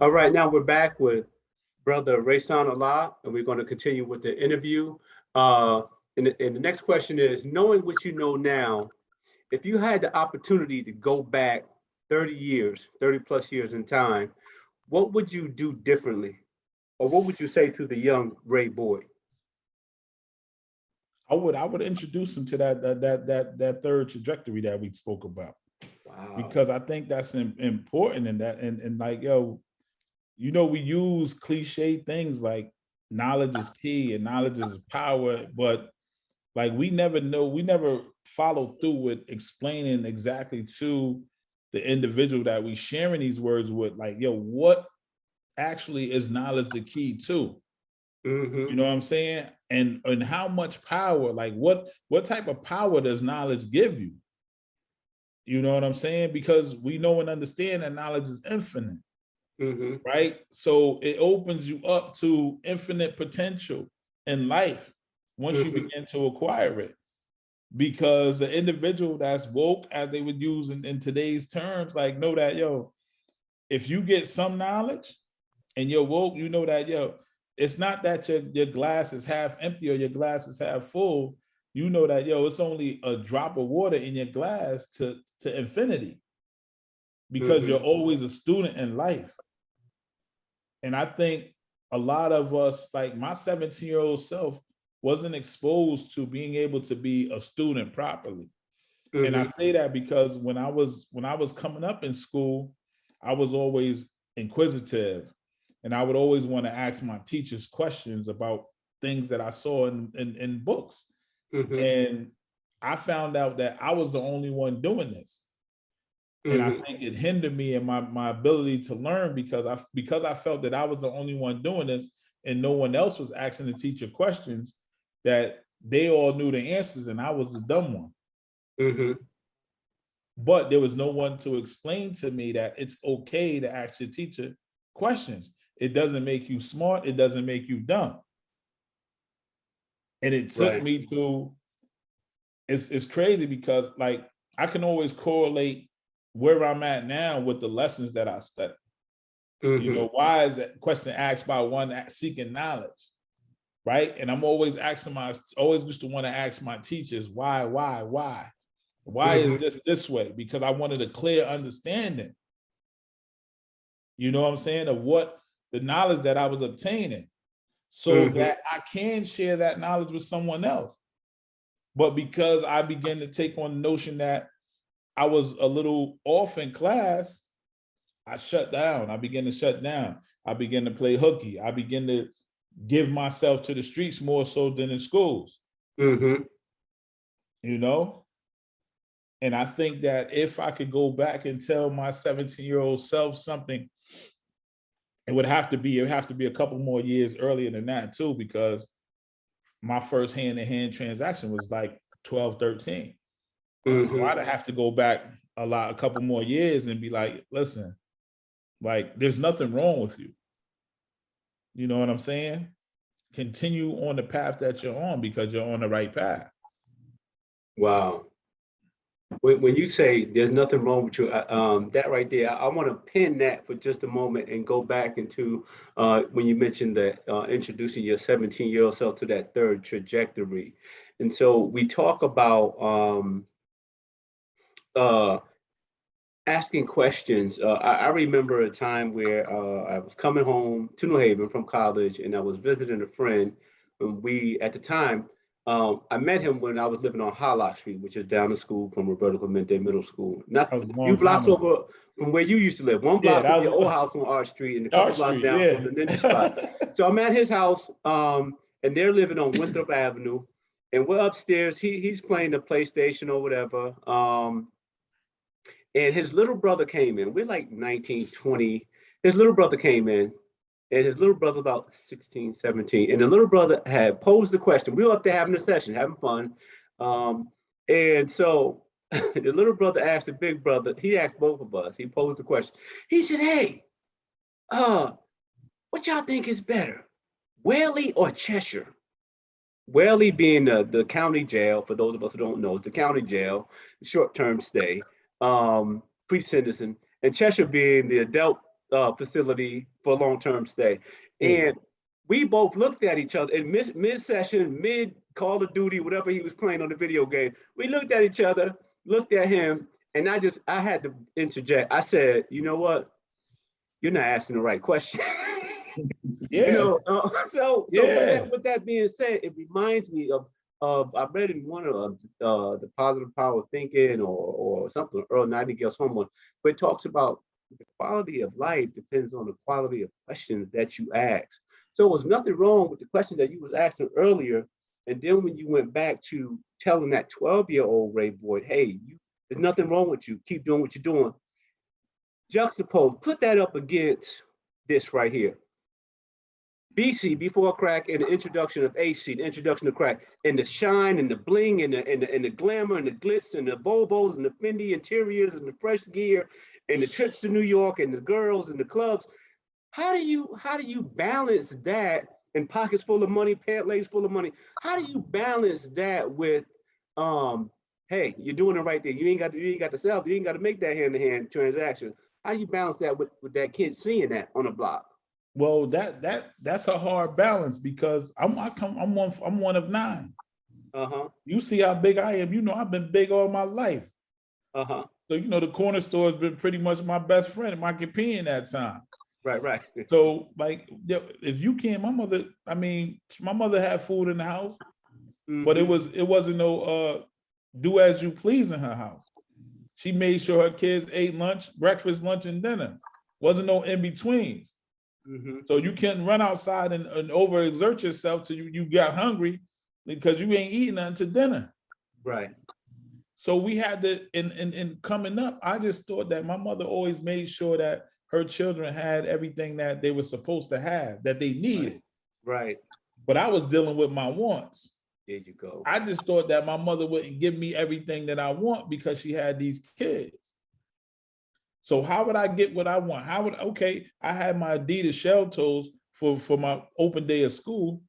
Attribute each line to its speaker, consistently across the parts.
Speaker 1: All right, now we're back with Brother Rayson Allah, and we're going to continue with the interview. Uh, and the next question is, knowing what you know now, if you had the opportunity to go back 30 years, 30 plus years in time, what would you do differently? Or what would you say to the young Ray boy?
Speaker 2: I would introduce him to that third trajectory that we spoke about.
Speaker 1: Wow.
Speaker 2: Because I think that's important in that, and like, yo, we use cliche things like knowledge is key and knowledge is power, but like we never follow through with explaining exactly to the individual that we sharing these words with, like, yo, what actually is knowledge the key to?
Speaker 1: Mm-hmm.
Speaker 2: You know what I'm saying? And how much power, like what type of power does knowledge give you? You know what I'm saying? Because we know and understand that knowledge is infinite,
Speaker 1: Mm-hmm.
Speaker 2: right? So it opens you up to infinite potential in life once you begin to acquire it. Because the individual that's woke, as they would use in today's terms, like, know that, yo, if you get some knowledge and you're woke, you know that, yo, it's not that your glass is half empty or your glass is half full. You know that, yo, it's only a drop of water in your glass to infinity, because you're always a student in life. And I think a lot of us, like my 17-year-old self, wasn't exposed to being able to be a student properly. And I say that because when I was coming up in school, I was always inquisitive, and I would always want to ask my teachers questions about things that I saw in books. And I found out that I was the only one doing this. And I think it hindered me in my ability to learn, because I felt that I was the only one doing this and no one else was asking the teacher questions, that they all knew the answers and I was the dumb one. But there was no one to explain to me that it's okay to ask your teacher questions. It doesn't make you smart. It doesn't make you dumb. And it took me to, it's crazy because, like, I can always correlate where I'm at now with the lessons that I studied. You know, why is that question asked by one seeking knowledge, right? And I'm always always used to want to ask my teachers, why is this way? Because I wanted a clear understanding, you know what I'm saying, of what the knowledge that I was obtaining, so that I can share that knowledge with someone else. But because I began to take on the notion that I was a little off in class, I shut down. I began to shut down. I began to play hooky. I began to give myself to the streets more so than in schools. You know? And I think that if I could go back and tell my 17-year-old self something, it would have to be a couple more years earlier than that too, because my first hand-to-hand transaction was like 12, 13. So I'd have to go back a couple more years and be like, listen, like, there's nothing wrong with you. You know what I'm saying? Continue on the path that you're on, because you're on the right path.
Speaker 1: Wow. When you say there's nothing wrong with you, that right there, I want to pin that for just a moment and go back into when you mentioned that introducing your 17-year-old self to that third trajectory. And so we talk about asking questions. I remember a time where I was coming home to New Haven from college, and I was visiting a friend. And we, at the time, I met him when I was living on Hollock Street, which is down the school from Roberto Clemente Middle School. Not a few blocks over from where you used to live. One block from your old house on Arch Street, and a couple blocks down from the ninja spot. So I'm at his house, and they're living on Winthrop Avenue. And we're upstairs. He's playing the PlayStation or whatever. And his little brother came in. We're like 19, 20. His little brother came in, and his little brother about 16, 17. And the little brother had posed the question. We were up there having a session, having fun. And so the little brother asked the big brother, he asked both of us, he posed the question. He said, hey, what y'all think is better, Whaley or Cheshire? Whaley being the county jail, for those of us who don't know, it's the county jail, short-term stay. Pre-citizen, and Cheshire being the adult facility for long-term stay.
Speaker 2: Yeah.
Speaker 1: And we both looked at each other in mid-session, mid Call of Duty, whatever he was playing on the video game. We looked at each other, looked at him, and I had to interject. I said, you know what? You're not asking the right question.
Speaker 2: Yeah.
Speaker 1: You know, so
Speaker 2: Yeah.
Speaker 1: with that being said, it reminds me of I read in one of the Positive Power of Thinking or something, Earl Nightingale's homework, where it talks about the quality of life depends on the quality of questions that you ask. So there was nothing wrong with the question that you was asking earlier. And then when you went back to telling that 12-year-old Ray Boyd, hey, there's nothing wrong with you. Keep doing what you're doing. Juxtapose, put that up against this right here. BC, before crack, and the introduction of AC, the introduction of crack, and the shine and the bling and the glamour and the glitz and the Bobos and the Fendi interiors and the fresh gear and the trips to New York and the girls and the clubs. How do you balance that, and pockets full of money, pant legs full of money? How do you balance that with hey, you're doing the right thing. You ain't got to sell, you ain't got to make that hand-to-hand transaction. How do you balance that with that kid seeing that on the block?
Speaker 2: Well, that's a hard balance because I'm one of 9.
Speaker 1: Uh-huh.
Speaker 2: You see how big I am. You know, I've been big all my life.
Speaker 1: Uh-huh.
Speaker 2: So, you know, the corner store has been pretty much my best friend and my companion that time.
Speaker 1: Right.
Speaker 2: So, like, if you can, my mother had food in the house, but it wasn't no do as you please in her house. She made sure her kids ate lunch, breakfast, lunch, and dinner. Wasn't no in-betweens. So you can't run outside and overexert yourself till you got hungry because you ain't eating until dinner.
Speaker 1: Right.
Speaker 2: So we had to, in coming up, I just thought that my mother always made sure that her children had everything that they were supposed to have, that they needed.
Speaker 1: Right.
Speaker 2: But I was dealing with my wants.
Speaker 1: There you go.
Speaker 2: I just thought that my mother wouldn't give me everything that I want because she had these kids. So how would I get what I want? I had my Adidas shell toes for my open day of school,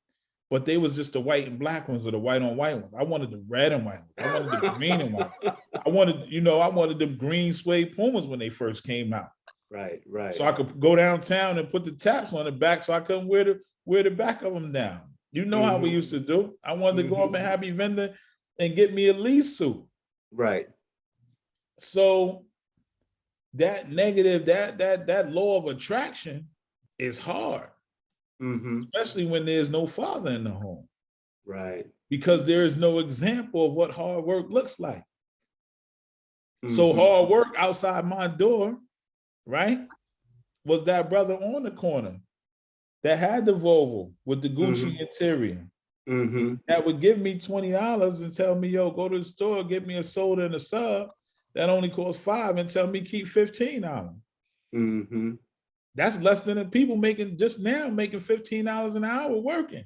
Speaker 2: but they was just the white and black ones or the white on white ones. I wanted the red and white ones. I wanted the green and white. I wanted them green suede Pumas when they first came out.
Speaker 1: Right.
Speaker 2: So I could go downtown and put the taps on the back so I couldn't wear the back of them down. You know how we used to do. I wanted to go up and Happy Vendor and get me a lease suit.
Speaker 1: Right.
Speaker 2: So that negative, that law of attraction is hard, especially when there's no father in the home.
Speaker 1: Right.
Speaker 2: Because there is no example of what hard work looks like. So hard work outside my door, right, was that brother on the corner that had the Volvo with the Gucci interior that would give me $20 and tell me, yo, go to the store, get me a soda and a sub that only costs $5 and tell me keep $15. That's less than the people making $15 an hour working.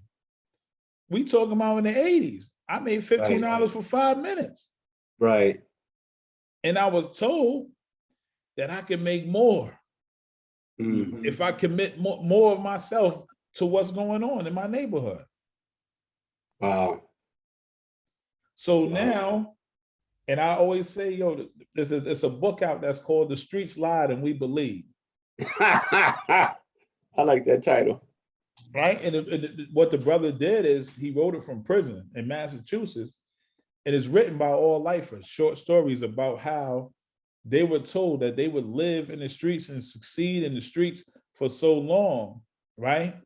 Speaker 2: We talking about in the 80s. I made $15 for 5 minutes.
Speaker 1: Right.
Speaker 2: And I was told that I could make more if I commit more of myself to what's going on in my neighborhood.
Speaker 1: Wow.
Speaker 2: So now, and I always say, yo, there's a book out that's called The Streets Lied and We Believe.
Speaker 1: I like that title.
Speaker 2: Right? And what the brother did is he wrote it from prison in Massachusetts. And it's written by all lifers, short stories about how they were told that they would live in the streets and succeed in the streets for so long, right?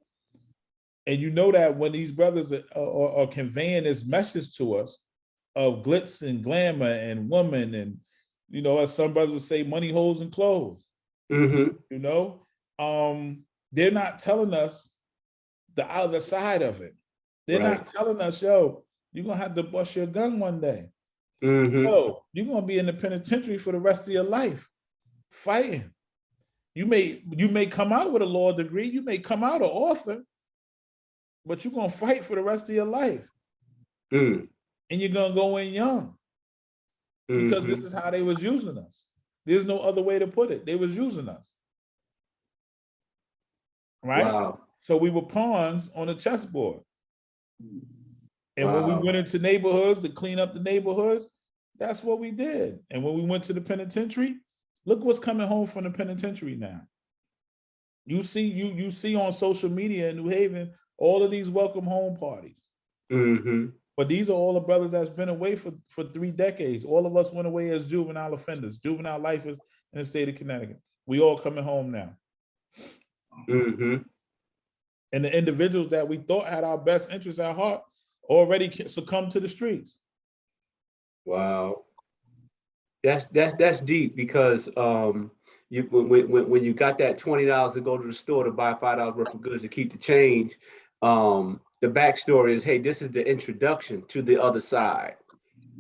Speaker 2: And you know that when these brothers are conveying this message to us of glitz and glamour and woman, and, you know, as some brothers would say, money, holes, and clothes, you know, they're not telling us the other side of it. They're not telling us, yo, you're going to have to bust your gun one day. Yo, you're going to be in the penitentiary for the rest of your life fighting. You may come out with a law degree. You may come out an author, but you're going to fight for the rest of your life. And you're going to go in young because this is how they was using us. There's no other way to put it. They was using us. Right?
Speaker 1: Wow.
Speaker 2: So we were pawns on a chessboard. And when we went into neighborhoods to clean up the neighborhoods, that's what we did. And when we went to the penitentiary, look what's coming home from the penitentiary now. You see on social media in New Haven all of these welcome home parties.
Speaker 1: Mm-hmm.
Speaker 2: But these are all the brothers that's been away for 3 decades. All of us went away as juvenile offenders, juvenile lifers in the state of Connecticut. We all coming home now.
Speaker 1: Mm-hmm.
Speaker 2: And the individuals that we thought had our best interests at heart already succumbed to the streets.
Speaker 1: Wow. That's deep because you when you got that $20 to go to the store to buy $5 worth of goods to keep the change, the backstory is, hey, this is the introduction to the other side,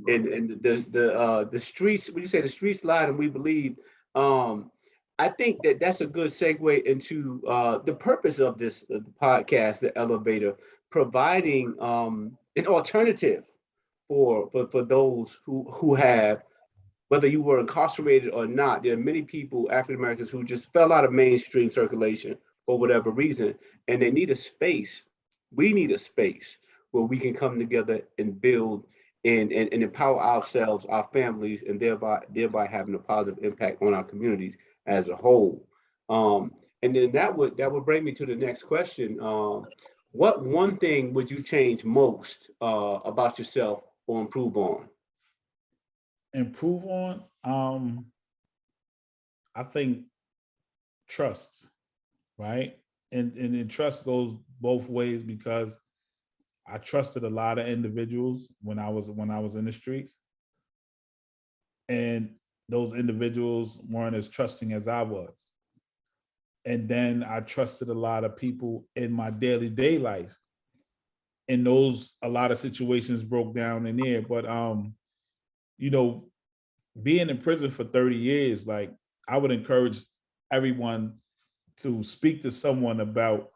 Speaker 1: and the streets. When you say the streets lied and we believe, I think that's a good segue into the purpose of this the podcast, the Elevator, providing an alternative for those who have, whether you were incarcerated or not. There are many people, African Americans, who just fell out of mainstream circulation for whatever reason, and they need a space. We need a space where we can come together and build and empower ourselves, our families, and thereby having a positive impact on our communities as a whole. And then that would bring me to the next question. What one thing would you change most about yourself or improve on?
Speaker 2: Improve on, I think trust, right? And trust goes both ways because I trusted a lot of individuals when I was in the streets, and those individuals weren't as trusting as I was. And then I trusted a lot of people in my daily day life, and those a lot of situations broke down in there. But you know, being in prison for 30 years, like, I would encourage everyone to speak to someone about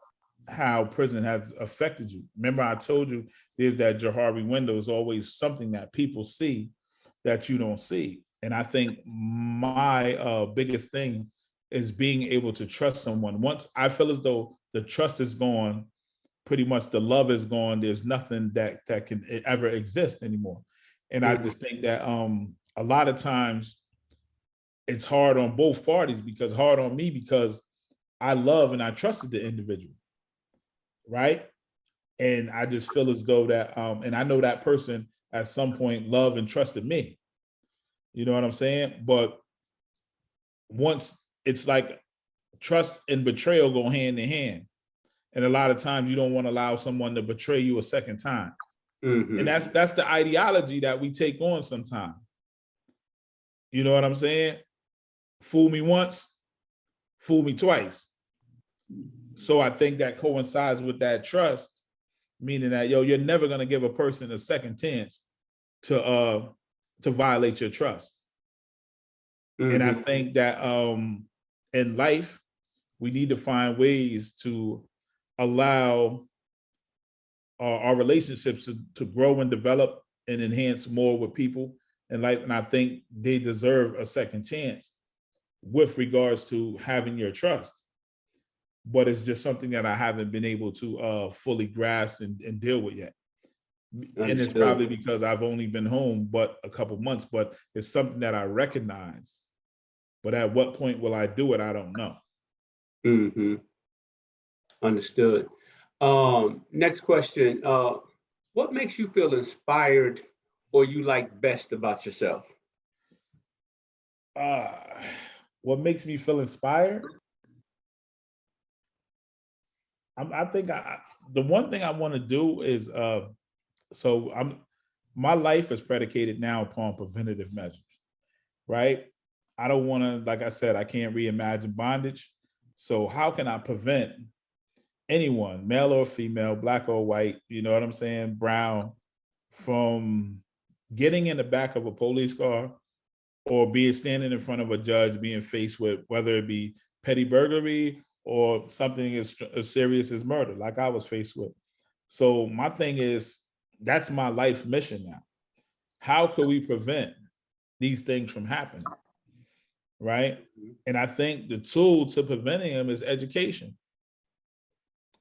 Speaker 2: how prison has affected you. Remember, I told you there's that Johari window is always something that people see that you don't see. And I think my biggest thing is being able to trust someone. Once I feel as though the trust is gone, pretty much the love is gone, there's nothing that can ever exist anymore. And I
Speaker 1: Mhm.
Speaker 2: just think that a lot of times it's hard on both parties, because hard on me because I love and I trusted the individual, right? And I just feel as though that, and I know that person at some point loved and trusted me. You know what I'm saying? But once it's like trust and betrayal go hand in hand. And a lot of times you don't want to allow someone to betray you a second time. And
Speaker 1: Mhm.
Speaker 2: that's the ideology that we take on sometimes. You know what I'm saying? Fool me once, fool me twice. So I think that coincides with that trust, meaning that, yo, you're never gonna give a person a second chance to violate your trust. And I
Speaker 1: Mhm.
Speaker 2: think that in life, we need to find ways to allow our relationships to grow and develop and enhance more with people in life. And I think they deserve a second chance with regards to having your trust. But it's just something that I haven't been able to fully grasp and deal with yet. And it's
Speaker 1: Understood.
Speaker 2: probably because I've only been home but a couple months, but it's something that I recognize. But at what point will I do it? I don't know.
Speaker 1: Mhm. Understood. Next question. What makes you feel inspired or you like best about yourself?
Speaker 2: Uh, what makes me feel inspired? I think the one thing I want to do is so I'm my life is predicated now upon preventative measures, right? I don't want to, like I said, I can't reimagine bondage. So how can I prevent anyone, male or female, black or white, you know what I'm saying, brown, from getting in the back of a police car or being standing in front of a judge being faced with whether it be petty burglary or something as serious as murder, like I was faced with. So my thing is, that's my life mission now. How could we prevent these things from happening? Right. And I think the tool to preventing them is education.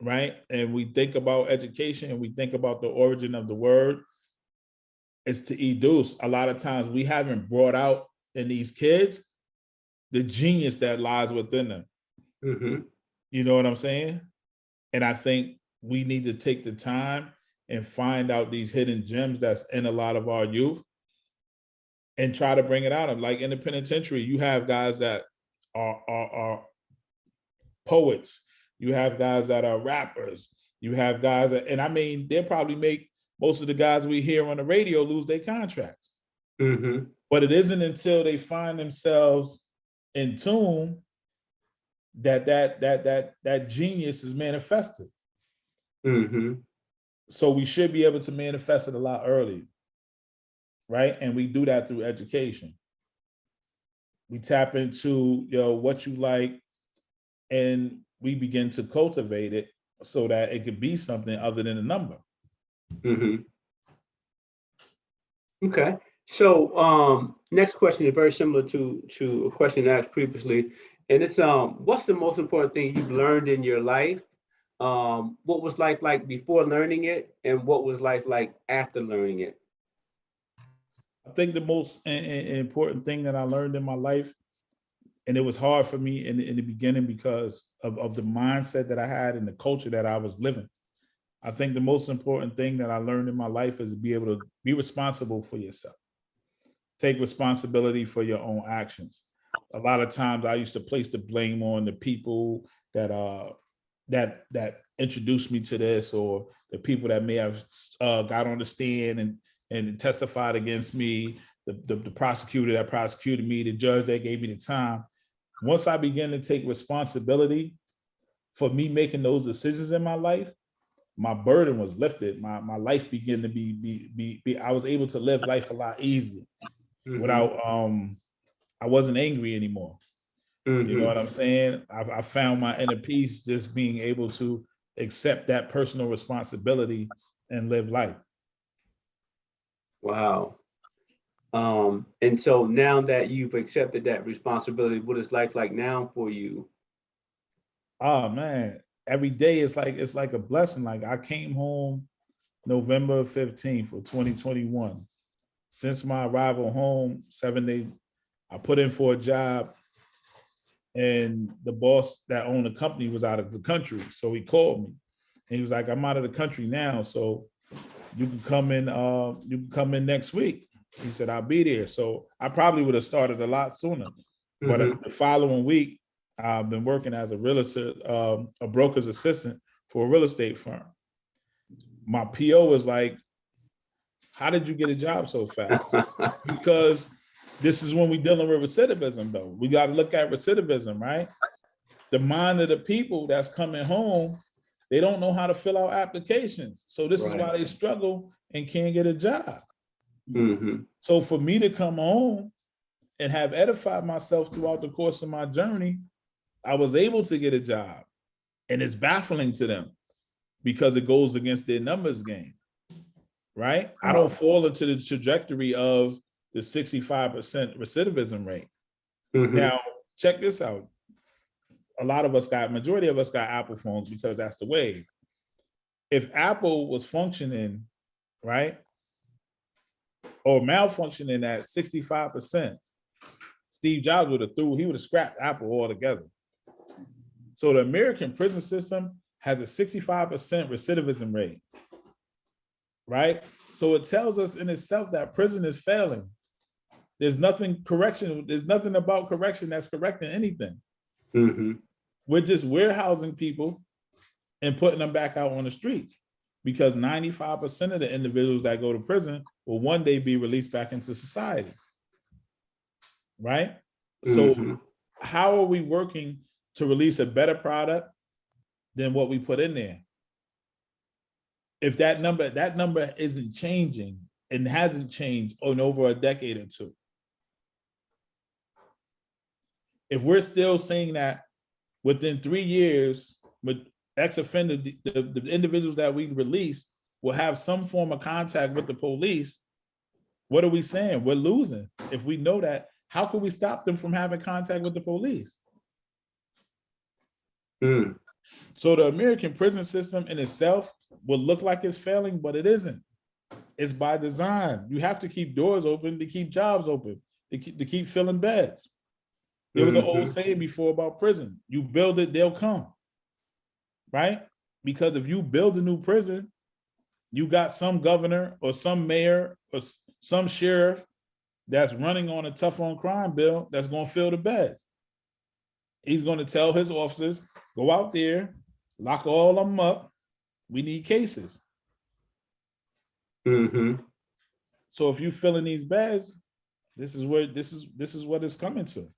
Speaker 2: Right. And we think about education and we think about the origin of the word is to educe. A lot of times we haven't brought out in these kids the genius that lies within them.
Speaker 1: Mhm.
Speaker 2: You know what I'm saying? And I think we need to take the time and find out these hidden gems that's in a lot of our youth and try to bring it out of. Like in the penitentiary, you have guys that are poets, you have guys that are rappers, you have guys that, and I mean, they'll probably make most of the guys we hear on the radio lose their contracts.
Speaker 1: Mm-hmm.
Speaker 2: But it isn't until they find themselves in tune that genius is manifested.
Speaker 1: Mm-hmm.
Speaker 2: So we should be able to manifest it a lot earlier, right? And we do that through education. We tap into what you like, and we begin to cultivate it so that it could be something other than a number.
Speaker 1: Mm-hmm. Okay. So next question is very similar to a question asked previously. And it's what's the most important thing you've learned in your life? What was life like before learning it, and what was life like after learning it?
Speaker 2: I think the most important thing that I learned in my life, and it was hard for me in the beginning because of the mindset that I had and the culture that I was living. I think the most important thing that I learned in my life is to be able to be responsible for yourself. Take responsibility for your own actions. A lot of times I used to place the blame on the people that introduced me to this, or the people that may have got on the stand and testified against me, the prosecutor that prosecuted me, the judge that gave me the time. Once I began to take responsibility for me making those decisions in my life, my burden was lifted. My life began to be I was able to live life a lot easier without I wasn't angry anymore. You know what I'm saying? I found my inner peace just being able to accept that personal responsibility and live life.
Speaker 1: Wow. And so now that you've accepted that responsibility, what is life like now for you?
Speaker 2: Oh man, every day it's like a blessing. Like I came home November 15th of 2021. Since my arrival home, 7 days, I put in for a job, and the boss that owned the company was out of the country. So he called me and he was like, I'm out of the country now. So you can come in next week. He said, I'll be there. So I probably would have started a lot sooner. But the following week, I've been working as a realtor, a broker's assistant for a real estate firm. My PO was like, how did you get a job so fast? Because this is when we're dealing with recidivism, though. We got to look at recidivism, right? The mind of the people that's coming home, they don't know how to fill out applications. So this is why they struggle and can't get a job. So for me to come home and have edified myself throughout the course of my journey, I was able to get a job. And it's baffling to them because it goes against their numbers game, right? I don't fall into the trajectory of the 65% recidivism rate. Now, check this out. Majority of us got Apple phones because that's the wave. If Apple was functioning, right, or malfunctioning at 65%, Steve Jobs would have scrapped Apple altogether. So the American prison system has a 65% recidivism rate, right? So it tells us in itself that prison is failing. There's nothing about correction that's correcting anything. We're just warehousing people and putting them back out on the streets, because 95% of the individuals that go to prison will one day be released back into society, right? So how are we working to release a better product than what we put in there? If that number isn't changing and hasn't changed in over a decade or two, if we're still saying that within 3 years, with ex-offender, the individuals that we release will have some form of contact with the police, what are we saying? We're losing. If we know that, how can we stop them from having contact with the police? So the American prison system in itself will look like it's failing, but it isn't. It's by design. You have to keep doors open to keep jobs open, to keep filling beds. There was an old saying before about prison: you build it, they'll come. right? Because if you build a new prison, you got some governor or some mayor or some sheriff that's running on a tough on crime bill that's going to fill the beds. He's going to tell his officers, go out there, lock all of them up. We need cases.
Speaker 1: Mm-hmm.
Speaker 2: So if you fill in these beds, this is what it's coming to.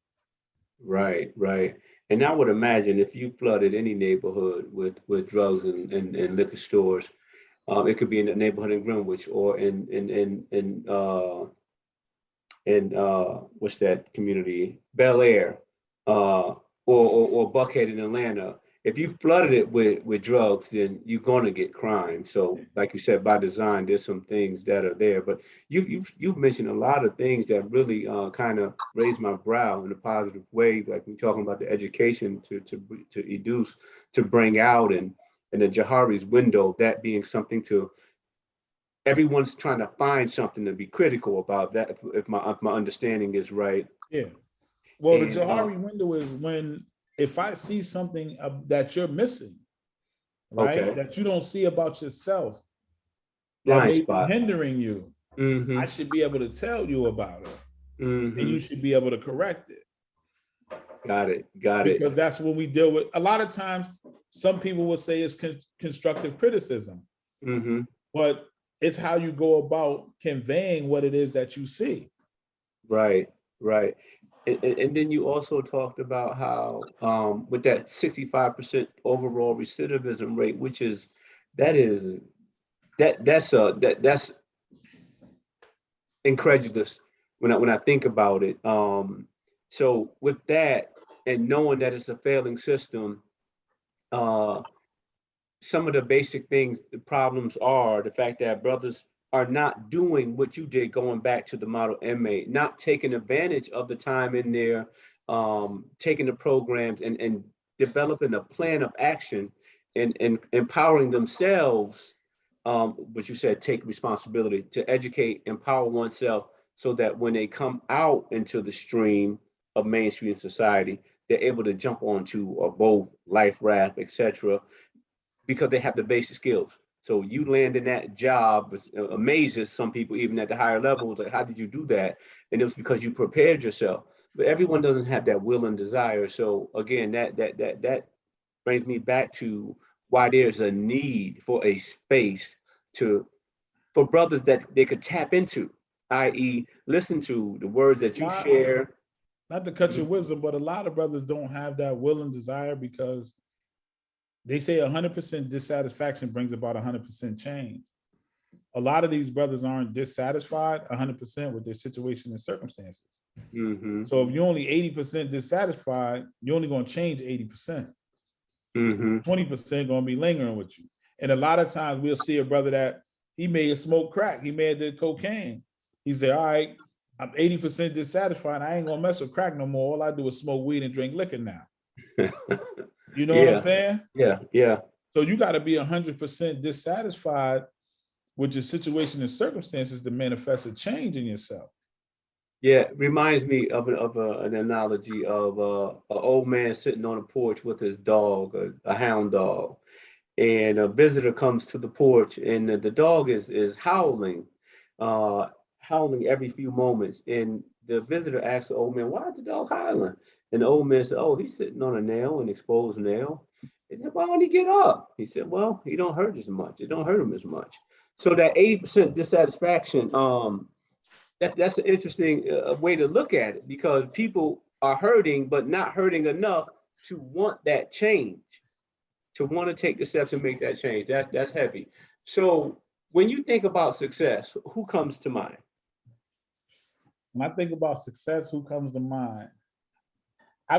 Speaker 1: Right, right. And I would imagine if you flooded any neighborhood with drugs and liquor stores, it could be in the neighborhood in Greenwich or in what's that community, Bel Air, or Buckhead in Atlanta. If you flooded it with drugs, then you're going to get crime. So, like you said, by design, there's some things that are there. But you've mentioned a lot of things that really kind of raise my brow in a positive way. Like we're talking about the education to educe, to bring out, and the Johari's window, that being something to everyone's trying to find something to be critical about that if my understanding is right.
Speaker 2: Yeah. Well, the
Speaker 1: And
Speaker 2: Johari window is when if I see something that you're missing, right,
Speaker 1: okay,
Speaker 2: that you don't see about yourself that
Speaker 1: blind
Speaker 2: may be
Speaker 1: spot.
Speaker 2: hindering you,
Speaker 1: Mm-hmm.
Speaker 2: I should be able to tell you about it, and
Speaker 1: Mm-hmm.
Speaker 2: you should be able to correct it,
Speaker 1: Got it. Got it.
Speaker 2: because that's when we deal with. A lot of times, some people will say it's constructive criticism,
Speaker 1: Mm-hmm.
Speaker 2: but it's how you go about conveying what it is that you see.
Speaker 1: Right. Right. And then you also talked about how with that 65% overall recidivism rate, which is that is that's incredulous when I think about it. So with that and knowing that it's a failing system, uh, some of the basic things, the problems are the fact that brothers are not doing what you did going back to the model inmate, not taking advantage of the time in there, taking the programs and developing a plan of action and empowering themselves, what you said, take responsibility to educate, empower oneself so that when they come out into the stream of mainstream society, they're able to jump onto a boat, life raft, etc., because they have the basic skills. So you land in that job amazes some people, even at the higher levels. Like, how did you do that? And it was because you prepared yourself. But everyone doesn't have that will and desire. So again, that brings me back to why there's a need for a space to for brothers that they could tap into, i.e., listen to the words that you
Speaker 2: Not,
Speaker 1: share.
Speaker 2: not to cut your wisdom, but a lot of brothers don't have that will and desire because they say 100% dissatisfaction brings about 100% change. A lot of these brothers aren't dissatisfied 100% with their situation and circumstances.
Speaker 1: Mm-hmm.
Speaker 2: So if you're only 80% dissatisfied, you're only going to change 80%.
Speaker 1: Mm-hmm.
Speaker 2: 20% going to be lingering with you. And a lot of times we'll see a brother that he may have smoked crack, he may have did cocaine. He said, all right, I'm 80% dissatisfied. I ain't going to mess with crack no more. All I do is smoke weed and drink liquor now. You know what I'm
Speaker 1: Yeah,
Speaker 2: saying?
Speaker 1: yeah, yeah.
Speaker 2: So you got to be 100% dissatisfied with your situation and circumstances to manifest a change in yourself.
Speaker 1: Yeah, it reminds me of an analogy of an old man sitting on a porch with his dog, a hound dog, and a visitor comes to the porch, and the dog is howling, uh, howling every few moments. And the visitor asks the old man, "Why is the dog howling?" And the old man said, "Oh, he's sitting on a nail, an exposed nail." He said, "Why don't he get up?" He said, "Well, he don't hurt as much. It don't hurt him as much." So that 80% dissatisfaction, that's an interesting way to look at it because people are hurting, but not hurting enough to want that change, to want to take the steps and make that change. That's heavy. So when you think about success, who comes to mind?
Speaker 2: When I think about success, who comes to mind? I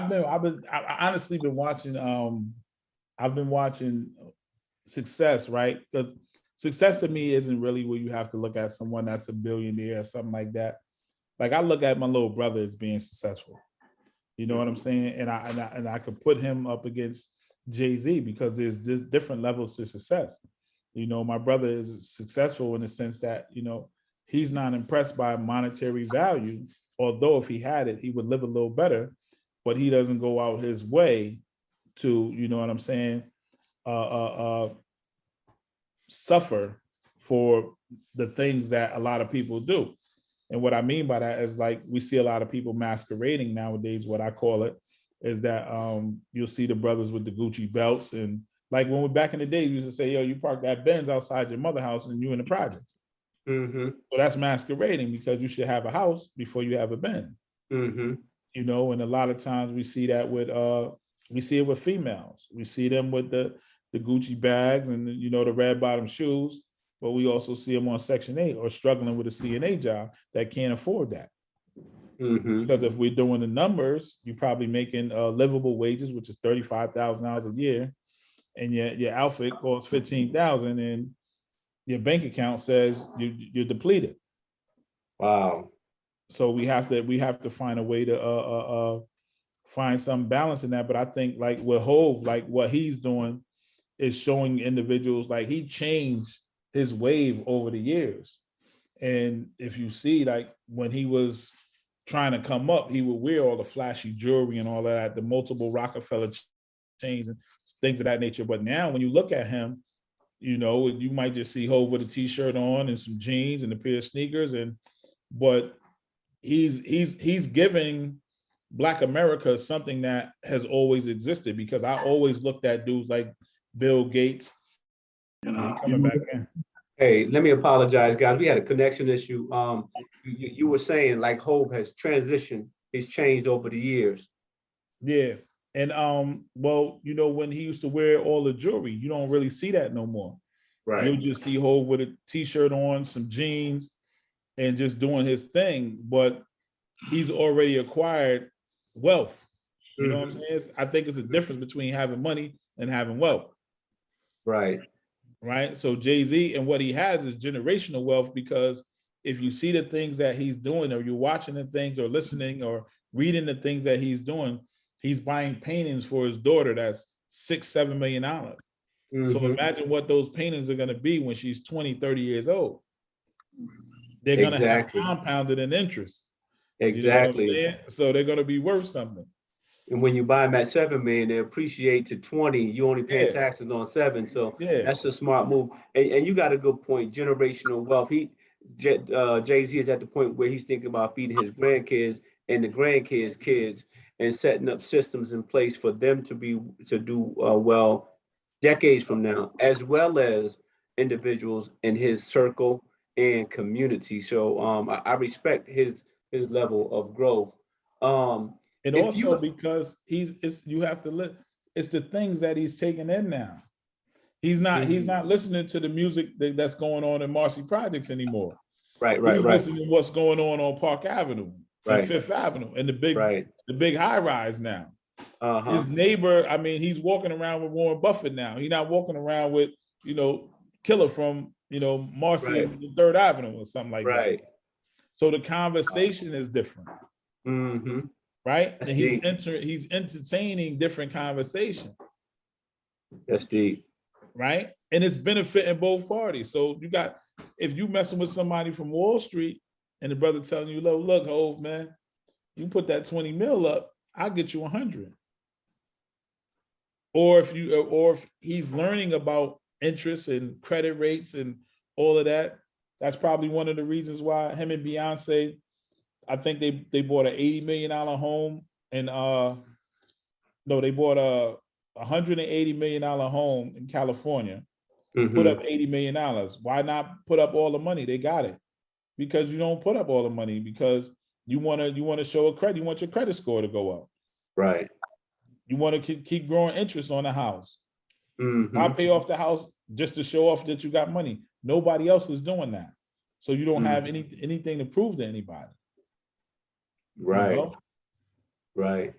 Speaker 2: honestly been watching. I've been watching success, right? Because success to me isn't really where you have to look at someone that's a billionaire or something like that. Like I look at my little brother as being successful. You know what I'm saying? And I could put him up against Jay-Z because there's different levels to success. You know, my brother is successful in the sense that, you know, he's not impressed by monetary value, although if he had it, he would live a little better, but he doesn't go out his way to, you know what I'm saying, suffer for the things that a lot of people do. And what I mean by that is, like, we see a lot of people masquerading nowadays. What I call it is that you'll see the brothers with the Gucci belts, and like when we're back in the day, we used to say, "Yo, you park that Benz outside your mother house, and you in the projects."
Speaker 1: Mm-hmm.
Speaker 2: So that's masquerading, because you should have a house before you have a Benz.
Speaker 1: Mm-hmm.
Speaker 2: You know, and a lot of times we see that with we see it with females. We see them with the Gucci bags and, you know, the red bottom shoes, but we also see them on Section 8 or struggling with a CNA job that can't afford that.
Speaker 1: Mm-hmm.
Speaker 2: Because if we're doing the numbers, you're probably making livable wages, which is $35,000 a year, and your outfit costs $15,000, and your bank account says you're depleted.
Speaker 1: Wow.
Speaker 2: So we have to find a way to find some balance in that. But I think, like with Hove, like what he's doing is showing individuals, like, he changed his wave over the years. And if you see, like, when he was trying to come up, he would wear all the flashy jewelry and all that, the multiple Rockefeller chains and things of that nature. But now when you look at him, you know, you might just see Hove with a t-shirt on and some jeans and a pair of sneakers, but he's giving Black America something that has always existed, because I always looked at dudes like Bill Gates. You know, he coming back in.
Speaker 1: Hey, let me apologize, guys. We had a connection issue. You were saying, like, Hope has transitioned, he's changed over the years.
Speaker 2: Yeah. And well, you know, when he used to wear all the jewelry, you don't really see that no more.
Speaker 1: Right.
Speaker 2: You'll just see Hove with a t-shirt on, some jeans, and just doing his thing. But he's already acquired wealth. You know what I'm saying? I think it's a difference between having money and having wealth.
Speaker 1: Right.
Speaker 2: Right. So Jay-Z, and what he has is generational wealth, because if you see the things that he's doing, or you're watching the things or listening or reading the things that he's doing, he's buying paintings for his daughter that's $6-7 million. So imagine what those paintings are going to be when she's 20-30 years old. They're going to have compounded in interest.
Speaker 1: Exactly.
Speaker 2: You know what I'm saying? So they're going to be worth something.
Speaker 1: And when you buy them at 7 million, they appreciate to 20. You only paying taxes on 7. So that's a smart move. And you got a good point. Generational wealth. Jay-Z is at the point where he's thinking about feeding his grandkids and the grandkids' kids, and setting up systems in place for them to do well decades from now, as well as individuals in his circle and community. So I respect his level of growth.
Speaker 2: And also because you have to look, it's the things that he's taking in now. He's not listening to the music that's going on in Marcy Projects anymore.
Speaker 1: Right.
Speaker 2: He's listening to what's going on Park Avenue and Fifth Avenue and the big high rise now. His neighbor, I mean, he's walking around with Warren Buffett now. He's not walking around with, you know, Killer from, you know, Marcy and the Third Avenue or something like that. So the conversation is different. Right? And he's entertaining different conversation.
Speaker 1: That's deep.
Speaker 2: Right? And it's benefiting both parties. So if you messing with somebody from Wall Street and the brother telling you, look, Hove, man, you put that 20 mil up, I'll get you 100. Or if he's learning about interest and credit rates and all of that, that's probably one of the reasons why him and Beyonce, I think they bought an $80 million home, and they bought a $180 million home in California, put up $80 million. Why not put up all the money? They got it. Because you don't put up all the money because you want to show a credit, you want your credit score to go up.
Speaker 1: Right.
Speaker 2: You want to keep growing interest on the house. Why pay off the house just to show off that you got money? Nobody else is doing that. So you don't have anything to prove to anybody.
Speaker 1: Right.
Speaker 2: You know?
Speaker 1: Right.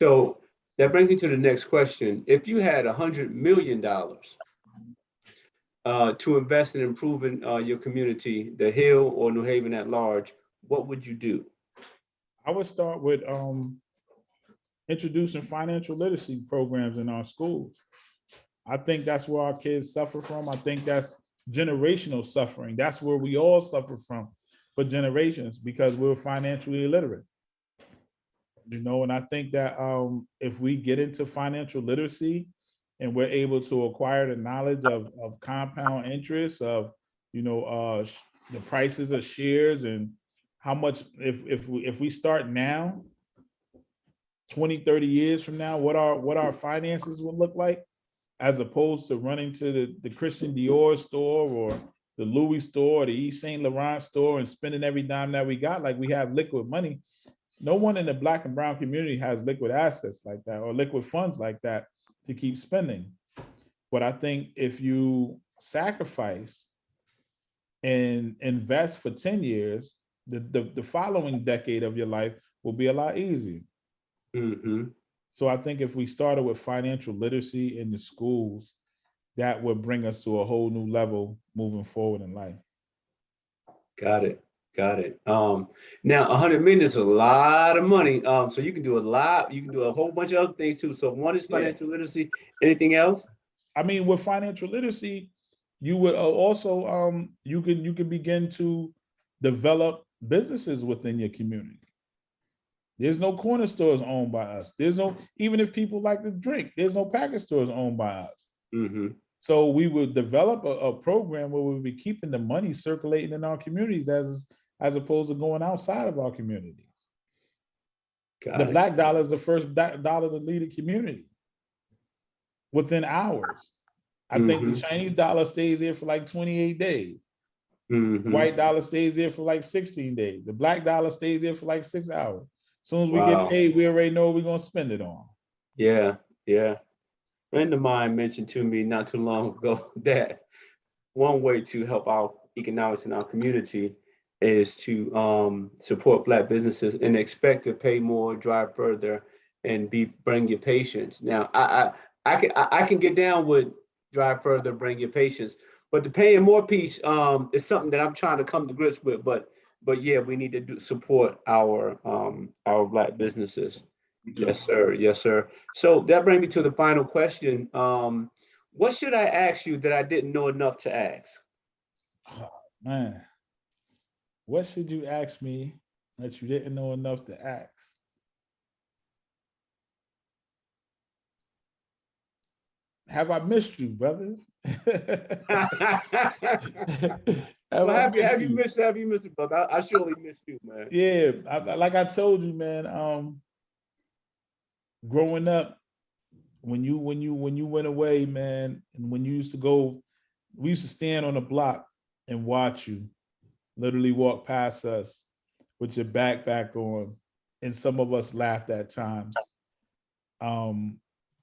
Speaker 1: So that brings me to the next question. If you had $100 million to invest in improving your community, the Hill or New Haven at large, what would you do?
Speaker 2: I would start with introducing financial literacy programs in our schools. I think that's where our kids suffer from. I think that's generational suffering. That's where we all suffer from for generations, because we're financially illiterate. You know, and I think that if we get into financial literacy and we're able to acquire the knowledge of compound interest, of, the prices of shares, and how much, if we start now, 20, 30 years from now, what our finances will look like, as opposed to running to the Christian Dior store or the Louis store or the Yves Saint Laurent store and spending every dime that we got like we have liquid money. No one in the Black and brown community has liquid assets like that or liquid funds like that to keep spending. But I think if you sacrifice and invest for 10 years, the following decade of your life will be a lot easier.
Speaker 1: Mm-hmm.
Speaker 2: So I think if we started with financial literacy in the schools, that would bring us to a whole new level moving forward in life.
Speaker 1: Got it. Got it. Now 100 million is a lot of money. So you can do a lot. You can do a whole bunch of other things too. So one is financial literacy. Anything else?
Speaker 2: I mean, with financial literacy, you would also you can begin to develop businesses within your community. There's no corner stores owned by us. There's no, even if people like to drink, there's no package stores owned by us.
Speaker 1: Mm-hmm.
Speaker 2: So we would develop a program where we'll be keeping the money circulating in our communities as opposed to going outside of our communities. The Black dollar is the first dollar to lead a community within hours. I think the Chinese dollar stays there for like 28 days. The white dollar stays there for like 16 days. The Black dollar stays there for like 6 hours. As soon as we get paid, we already know what we're going to spend it on.
Speaker 1: Yeah, yeah. A friend of mine mentioned to me not too long ago that one way to help our economics in our community is to support Black businesses and expect to pay more, drive further, and bring your patients. Now, I can get down with drive further, bring your patients, but the paying more piece is something that I'm trying to come to grips with. But yeah, we need to support our Black businesses. Yes, sir. Yes, sir. So that brings me to the final question. What should I ask you that I didn't know enough to ask?
Speaker 2: Oh, man, what should you ask me that you didn't know enough to ask? Have I missed you, brother?
Speaker 1: Well, have you missed it, brother? I surely missed you, man.
Speaker 2: Yeah, like I told you, man. Growing up, when you went away, man, and when you used to go, we used to stand on the block and watch you literally walk past us with your backpack on, and some of us laughed at times.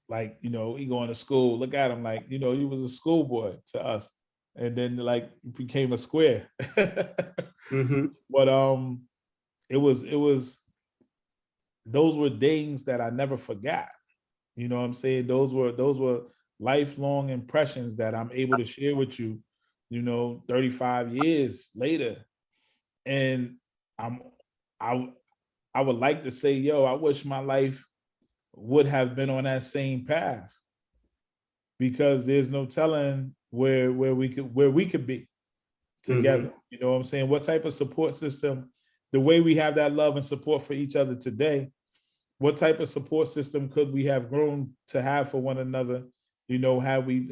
Speaker 2: Like, he going to school, look at him like, he was a schoolboy to us, and then like became a square. But it was those were things that I never forgot. You know what I'm saying? Those were lifelong impressions that I'm able to share with you, 35 years later. And I would like to say, yo, I wish my life would have been on that same path, because there's no telling where we could be together. You know what I'm saying? What type of support system, the way we have that love and support for each other today, what type of support system could we have grown to have for one another? How we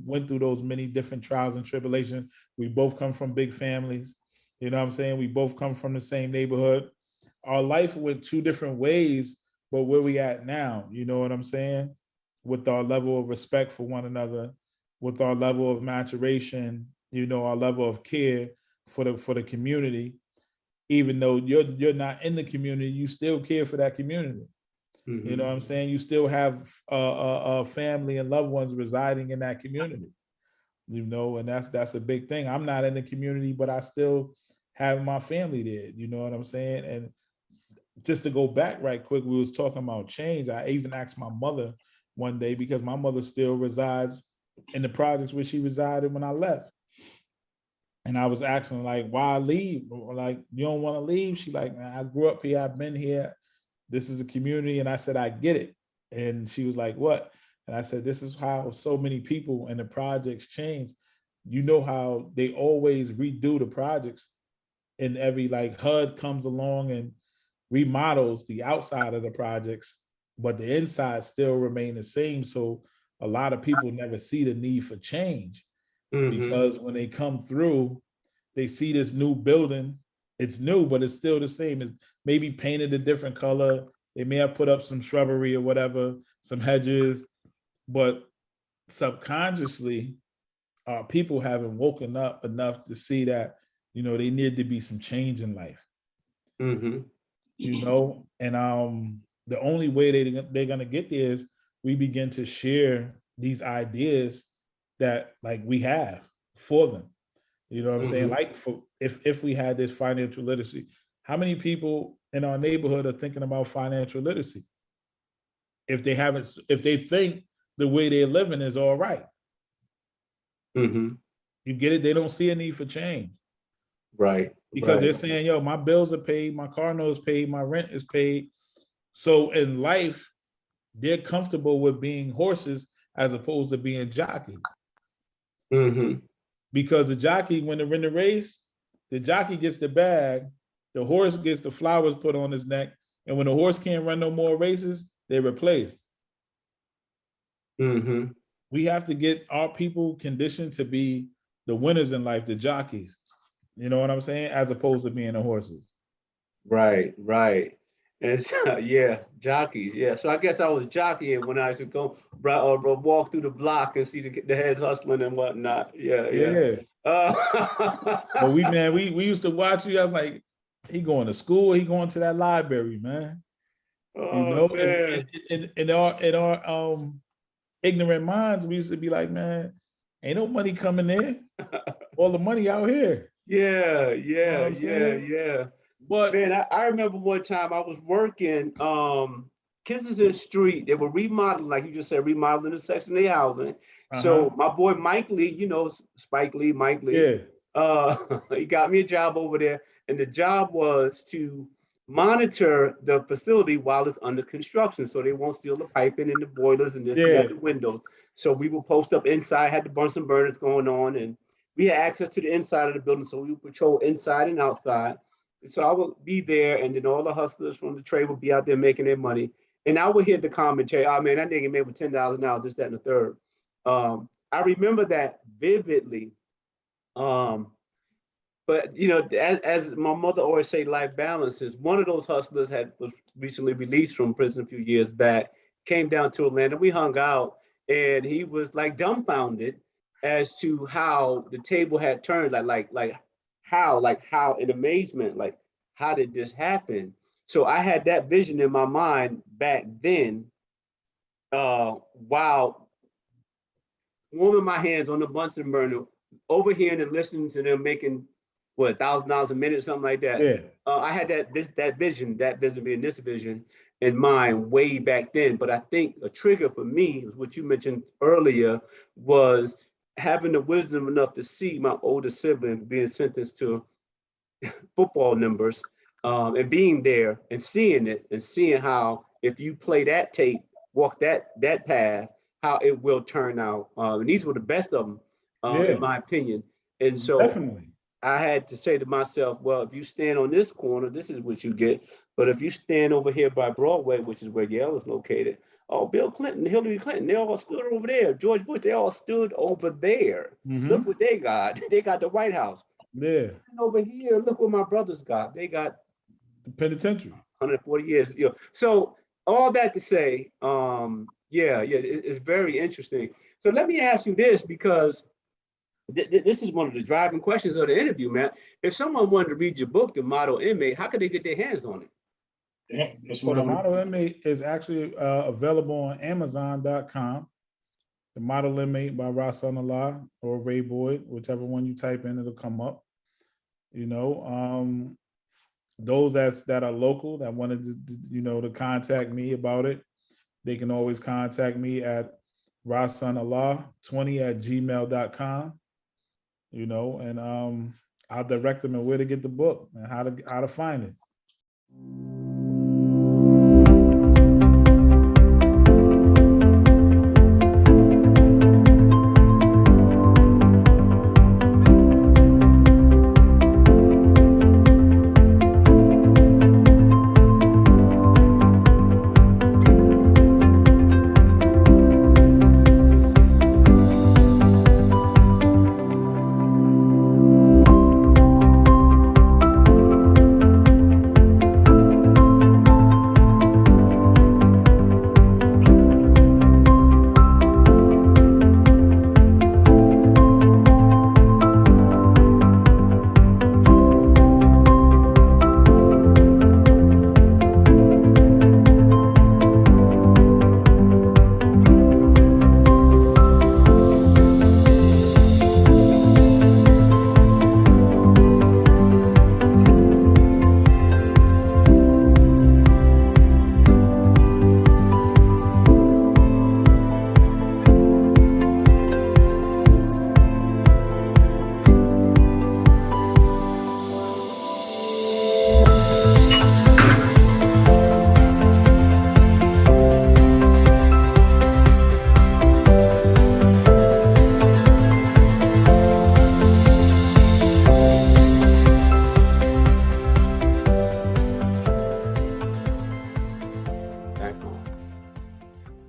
Speaker 2: went through those many different trials and tribulations. We both come from big families. You know what I'm saying? We both come from the same neighborhood. Our life went two different ways, but where we at now, you know what I'm saying? With our level of respect for one another, with our level of maturation, our level of care for the community. Even though you're not in the community, you still care for that community. You know what I'm saying? You still have a family and loved ones residing in that community. And that's a big thing. I'm not in the community, but I still have my family there. You know what I'm saying? And just to go back right quick, we was talking about change. I even asked my mother one day, because my mother still resides in the projects where she resided when I left. And I was asking, like, why leave? Like, you don't want to leave? She like, I grew up here. I've been here. This is a community. And I said, I get it. And she was like, what? And I said, this is how so many people in the projects change. You know how they always redo the projects, and every like HUD comes along and remodels the outside of the projects, but the inside still remain the same. So a lot of people never see the need for change,
Speaker 1: Mm-hmm.
Speaker 2: because when they come through, they see this new building. It's new, but it's still the same. It's maybe painted a different color. They may have put up some shrubbery or whatever, some hedges, but subconsciously, people haven't woken up enough to see that, you know, they need to be some change in life.
Speaker 1: Mm-hmm.
Speaker 2: You know, and the only way they're gonna get there is we begin to share these ideas that like we have for them. You know what I'm saying?
Speaker 1: Mm-hmm.
Speaker 2: Like, for if we had this financial literacy, how many people in our neighborhood are thinking about financial literacy? If they think the way they're living is all right.
Speaker 1: Mm-hmm.
Speaker 2: You get it? They don't see a need for change.
Speaker 1: Right.
Speaker 2: Because they're
Speaker 1: Right.
Speaker 2: saying, yo, my bills are paid, my car note is paid, my rent is paid. So in life, they're comfortable with being horses as opposed to being jockeys.
Speaker 1: Mm-hmm.
Speaker 2: Because the jockey, when they're in the race, the jockey gets the bag, the horse gets the flowers put on his neck, and when the horse can't run no more races, they're replaced.
Speaker 1: Mm-hmm.
Speaker 2: We have to get our people conditioned to be the winners in life, the jockeys. You know what I'm saying? As opposed to being the horses.
Speaker 1: Right. Right. And so, yeah, jockeys. Yeah. So I guess I was jockeying when I used to go walk through the block and see the heads hustling and whatnot. Yeah. Yeah.
Speaker 2: Yeah. But we used to watch you. I was like, he going to school, he going to that library, man. You
Speaker 1: Oh
Speaker 2: know,
Speaker 1: man.
Speaker 2: in our ignorant minds, we used to be like, man, ain't no money coming in. All the money out here.
Speaker 1: Yeah.
Speaker 2: You know what
Speaker 1: Yeah.
Speaker 2: I'm
Speaker 1: Yeah.
Speaker 2: saying?
Speaker 1: Yeah.
Speaker 2: But
Speaker 1: Man, I remember one time I was working Kensington Street. They were remodeling, like you just said, remodeling the Section 8 housing. So my boy Mike Lee, you know, Spike Lee, Mike Lee,
Speaker 2: yeah,
Speaker 1: he got me a job over there. And the job was to monitor the facility while it's under construction. So they won't steal the piping and the boilers and this and
Speaker 2: yeah,
Speaker 1: that, the windows. So we would post up inside, had the Bunsen burners going on, and we had access to the inside of the building. So we would patrol inside and outside. So I would be there, and then all the hustlers from the trade would be out there making their money. And I would hear the commentary, oh man, that nigga made with $10 an hour, this, that, and the third. I remember that vividly. But you know, as my mother always say, life balances. One of those hustlers was recently released from prison a few years back, came down to Atlanta. We hung out, and he was like dumbfounded as to how the table had turned, like how in amazement, like how did this happen? So I had that vision in my mind back then, while warming my hands on the Bunsen burner, overhearing and listening to them making what $1,000 a minute, something like that.
Speaker 2: yeah,
Speaker 1: I had that vision being this vision in mind way back then. But I think a trigger for me is what you mentioned earlier, was having the wisdom enough to see my older sibling being sentenced to football numbers, and being there and seeing it and seeing how if you play that tape, walk that path, how it will turn out. And these were the best of them,
Speaker 2: yeah,
Speaker 1: in my opinion. And so
Speaker 2: definitely.
Speaker 1: I had to say to myself, well, if you stand on this corner, this is what you get. But if you stand over here by Broadway, which is where Yale is located, oh, Bill Clinton, Hillary Clinton, they all stood over there. George Bush, they all stood over there. Look what they got. They got the White House.
Speaker 2: Yeah.
Speaker 1: And over here, look what my brothers got. They got
Speaker 2: The penitentiary.
Speaker 1: 140 years. You know. So all that to say, it's very interesting. So let me ask you this, because this is one of the driving questions of the interview, man. If someone wanted to read your book, The Model Inmate, how could they get their hands on it?
Speaker 3: Yeah, that's
Speaker 2: So
Speaker 3: what
Speaker 2: the
Speaker 3: I'm.
Speaker 2: Model Inmate is actually available on Amazon.com. The Model Inmate by Rasan Allah or Ray Boyd, whichever one you type in, it'll come up. You know, those that are local that wanted to contact me about it, they can always contact me at rasanallah20@gmail.com. You know, and I'll direct them on where to get the book and how to find it.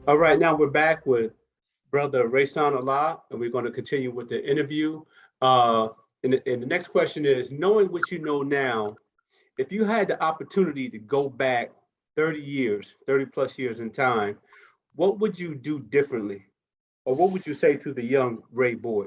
Speaker 1: All right, now we're back with Brother Rayson Allah, and we're going to continue with the interview. Uh, and the next question is, knowing what you know now, if you had the opportunity to go back 30 years, 30 plus years in time, what would you do differently? Or what would you say to the young Ray boy?